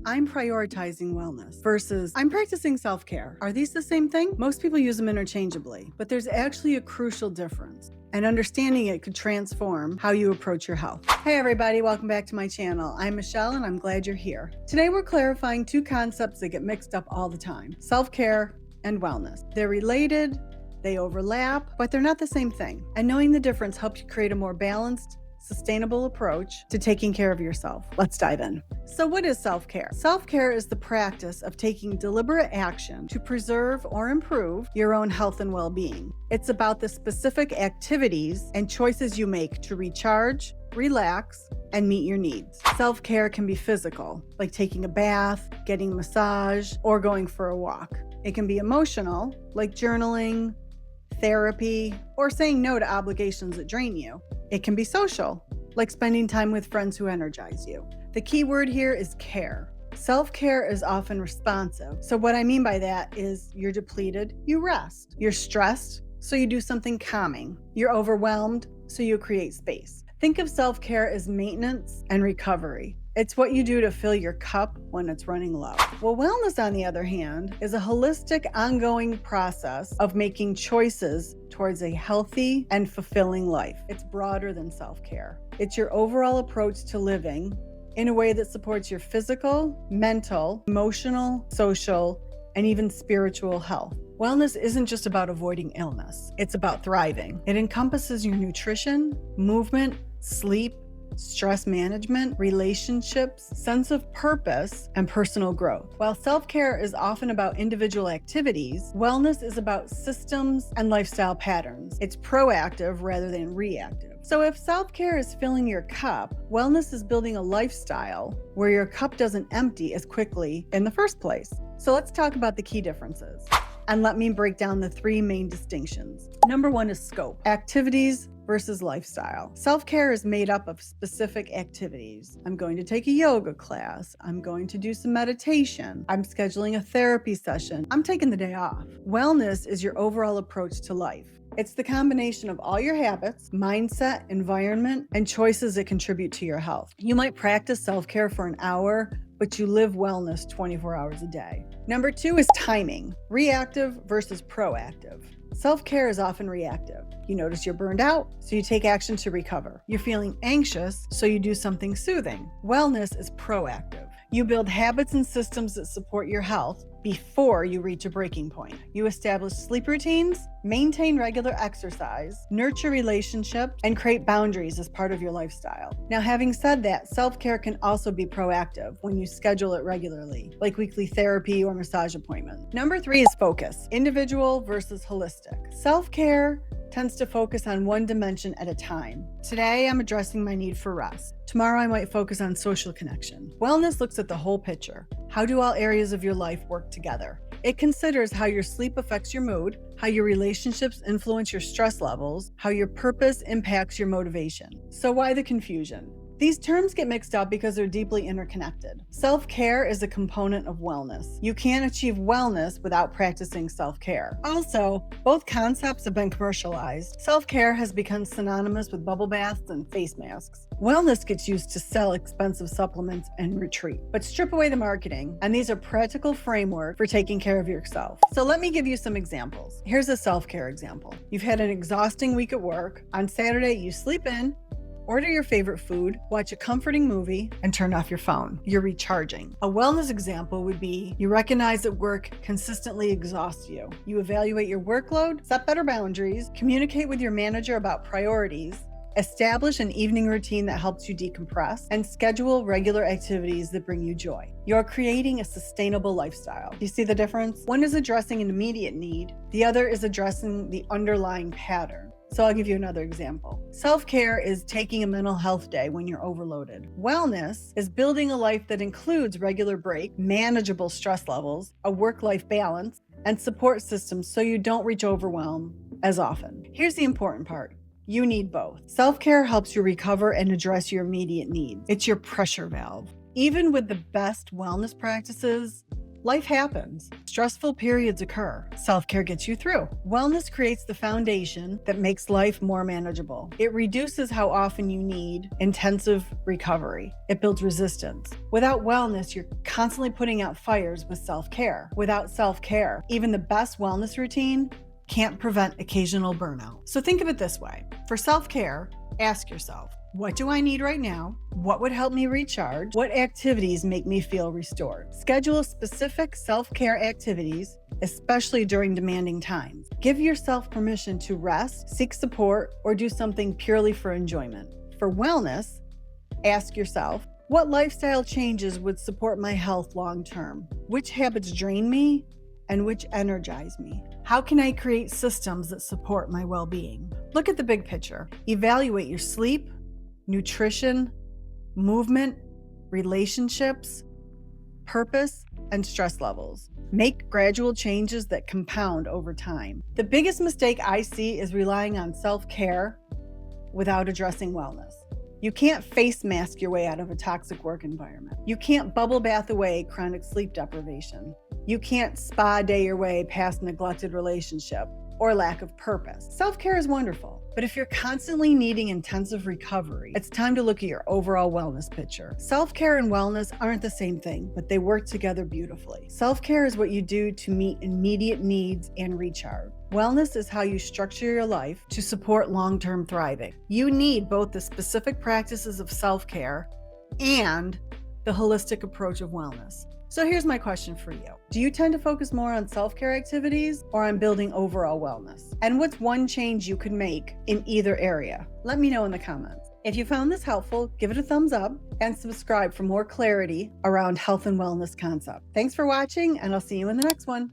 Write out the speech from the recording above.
I'm prioritizing wellness versus I'm practicing self-care. Are these the same thing? Most people use them interchangeably, but there's actually a crucial difference. And understanding it could transform how you approach your health. Hey everybody, welcome back to my channel. I'm Michelle and I'm glad you're here. Today we're clarifying two concepts that get mixed up all the time: self-care and wellness. They're related, they overlap, but they're not the same thing. And knowing the difference helps you create a more balanced, sustainable approach to taking care of yourself. Let's dive in. So what is self-care? Self-care is the practice of taking deliberate action to preserve or improve your own health and well-being. It's about the specific activities and choices you make to recharge, relax, and meet your needs. Self-care can be physical, like taking a bath, getting a massage, or going for a walk. It can be emotional, like journaling, therapy, or saying no to obligations that drain you. It can be social, like spending time with friends who energize you. The key word here is care. Self-care is often responsive. So what I mean by that is you're depleted, you rest. You're stressed, so you do something calming. You're overwhelmed, so you create space. Think of self-care as maintenance and recovery. It's what you do to fill your cup when it's running low. Well, wellness, on the other hand, is a holistic, ongoing process of making choices towards a healthy and fulfilling life. It's broader than self-care. It's your overall approach to living in a way that supports your physical, mental, emotional, social, and even spiritual health. Wellness isn't just about avoiding illness. It's about thriving. It encompasses your nutrition, movement, sleep, stress management, relationships, sense of purpose, and personal growth. While self-care is often about individual activities, wellness is about systems and lifestyle patterns. It's proactive rather than reactive. So if self-care is filling your cup, wellness is building a lifestyle where your cup doesn't empty as quickly in the first place. So let's talk about the key differences. And let me break down the three main distinctions. Number one is scope. Activities versus lifestyle. Self-care is made up of specific activities. I'm going to take a yoga class. I'm going to do some meditation. I'm scheduling a therapy session. I'm taking the day off. Wellness is your overall approach to life. It's the combination of all your habits, mindset, environment, and choices that contribute to your health. You might practice self-care for an hour, but you live wellness 24 hours a day. Number two is timing. Reactive versus proactive. Self-care is often reactive. You notice you're burned out, so you take action to recover. You're feeling anxious, so you do something soothing. Wellness is proactive. You build habits and systems that support your health before you reach a breaking point. You establish sleep routines, maintain regular exercise, nurture relationships, and create boundaries as part of your lifestyle. Now, having said that, self-care can also be proactive when you schedule it regularly, like weekly therapy or massage appointments. Number three is focus. Individual versus holistic. Self-care tends to focus on one dimension at a time. Today, I'm addressing my need for rest. Tomorrow, I might focus on social connection. Wellness looks at the whole picture. How do all areas of your life work together? It considers how your sleep affects your mood, how your relationships influence your stress levels, how your purpose impacts your motivation. So why the confusion? These terms get mixed up because they're deeply interconnected. Self-care is a component of wellness. You can't achieve wellness without practicing self-care. Also, both concepts have been commercialized. Self-care has become synonymous with bubble baths and face masks. Wellness gets used to sell expensive supplements and retreat. But strip away the marketing, and these are practical framework for taking care of yourself. So let me give you some examples. Here's a self-care example. You've had an exhausting week at work. On Saturday, you sleep in, order your favorite food, watch a comforting movie, and turn off your phone. You're recharging. A wellness example would be you recognize that work consistently exhausts you. You evaluate your workload, set better boundaries, communicate with your manager about priorities, establish an evening routine that helps you decompress, and schedule regular activities that bring you joy. You're creating a sustainable lifestyle. Do you see the difference? One is addressing an immediate need. The other is addressing the underlying pattern. So I'll give you another example. Self-care is taking a mental health day when you're overloaded. Wellness is building a life that includes regular break, manageable stress levels, a work-life balance, and support systems so you don't reach overwhelm as often. Here's the important part. You need both. Self-care helps you recover and address your immediate needs. It's your pressure valve. Even with the best wellness practices, Life happens. Stressful periods occur. Self-care gets you through. Wellness creates the foundation that makes life more manageable. It reduces how often you need intensive recovery. It builds resistance. Without wellness, you're constantly putting out fires with self-care. Without self-care, even the best wellness routine can't prevent occasional burnout. So think of it this way. For self-care, ask yourself, what do I need right now? What would help me recharge? What activities make me feel restored? Schedule specific self-care activities, especially during demanding times. Give yourself permission to rest, seek support, or do something purely for enjoyment. For wellness, ask yourself, what lifestyle changes would support my health long term? Which habits drain me and which energize me? How can I create systems that support my well-being? Look at the big picture. Evaluate your sleep, nutrition, movement, relationships, purpose, and stress levels. Make gradual changes that compound over time. The biggest mistake I see is relying on self-care without addressing wellness. You can't face mask your way out of a toxic work environment. You can't bubble bath away chronic sleep deprivation. You can't spa day your way past neglected relationship or lack of purpose. Self-care is wonderful, but if you're constantly needing intensive recovery, it's time to look at your overall wellness picture. Self-care and wellness aren't the same thing, but they work together beautifully. Self-care is what you do to meet immediate needs and recharge. Wellness is how you structure your life to support long-term thriving. You need both the specific practices of self-care and the holistic approach of wellness. So here's my question for you. Do you tend to focus more on self-care activities or on building overall wellness? And what's one change you could make in either area? Let me know in the comments. If you found this helpful, give it a thumbs up and subscribe for more clarity around health and wellness concepts. Thanks for watching, and I'll see you in the next one.